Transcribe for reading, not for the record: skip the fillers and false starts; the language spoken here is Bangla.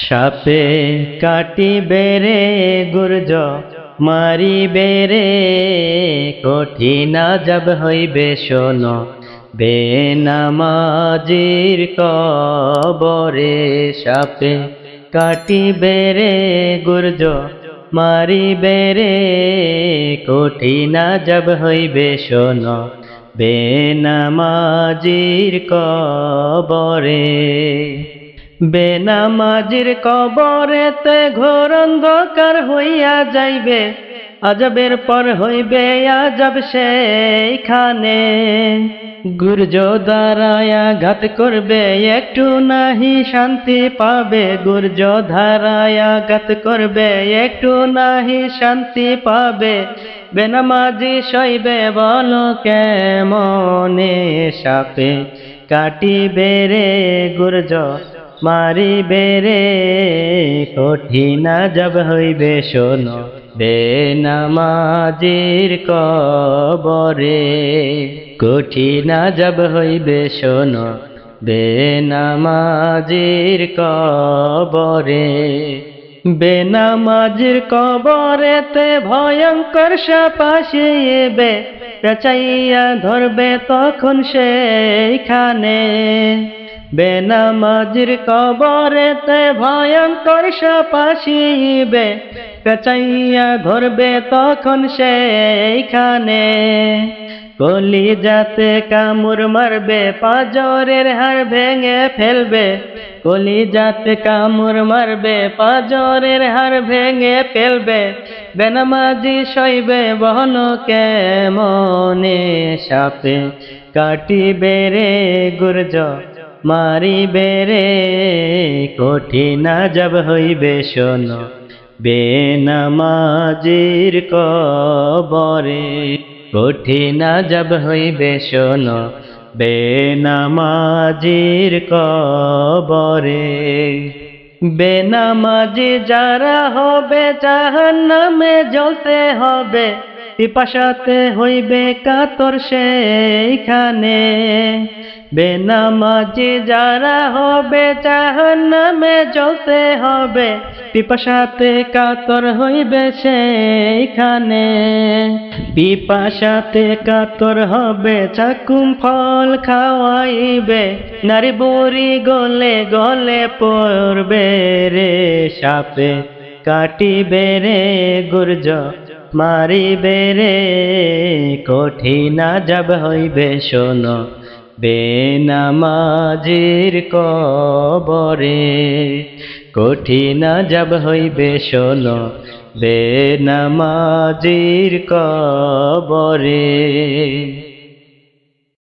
সাপে কাটিবে রে গুর্জ মারিবে রে, কঠিন আযাব হইবে শোনো বেনামাজির কবরে। সাপে কাটিবে রে গুর্জ মারিবে রে, কঠিন আযাব হইবে শোনো বেনামাজির কবরে। বেনামাজির কবরেতে ঘোর অন্ধকার হইয়া যাইবে, আযাবের পর হইবে আযাব সেইখানে। গুর্জ দ্বারায় আঘাত করবে একটু নাহি শান্তি পাবে, গুর্জ দ্বারায় আঘাত করবে একটু নাহি শান্তি পাবে। বেনামাজি সইবে বলো কেমনে, সাপে কাটিবে রে গুর্জ মারিবে রে, কঠিন আযাব হইবে শোনো বেনামাজির কবরে। কঠিন আযাব হইবে শোনো বেনামাজির কবরে। বেনামাজির কবরেতে ভয়ঙ্কর সাপ আসিবে, পেঁচাইয়া ধরবে তখন সেইখানে। বেনামাজির কবরেতে ভয়ঙ্কর সাপ আসিবে, পেঁচাইয়া ধরবে তখন সেইখানে। কলিজাতে কামড় মারবে, পাঁজরের হাড় ভেঙে ফেলবে, কলিজাতে কামড় মারবে, পাঁজরের হাড় ভেঙে ফেলবে। বেনামাজি সইবে বলো কেমনে, সাপে কাটিবে রে গুর্জ মারিবে রে, কঠিন আযাব হইবে শোনো বেনামাজির কবরে। কঠিন আযাব হইবে শোনো বেনামাজির কবরে। বেনামাজি যারা হবে জাহান্নামে জ্বলতে হবে, পিপাসাতে হইবে কাতর সেইখানে। বেনামাজি যারা হবে জাহান্নামে জ্বলতে হবে, পিপাসাতে কাতর হইবে সেইখানে। পিপাসাতে কাতর হবে, চাকুম ফল খাওয়াইবে, নারী বুড়ি গলে গলে পড়বে রে। সাপে কাটিবে রে গুর্জ মারিবে রে, কঠিন আযাব হইবে শোনো বেনামাজির কবরে। কঠিন আযাব হইবে শোনো বেনামাজির কবরে।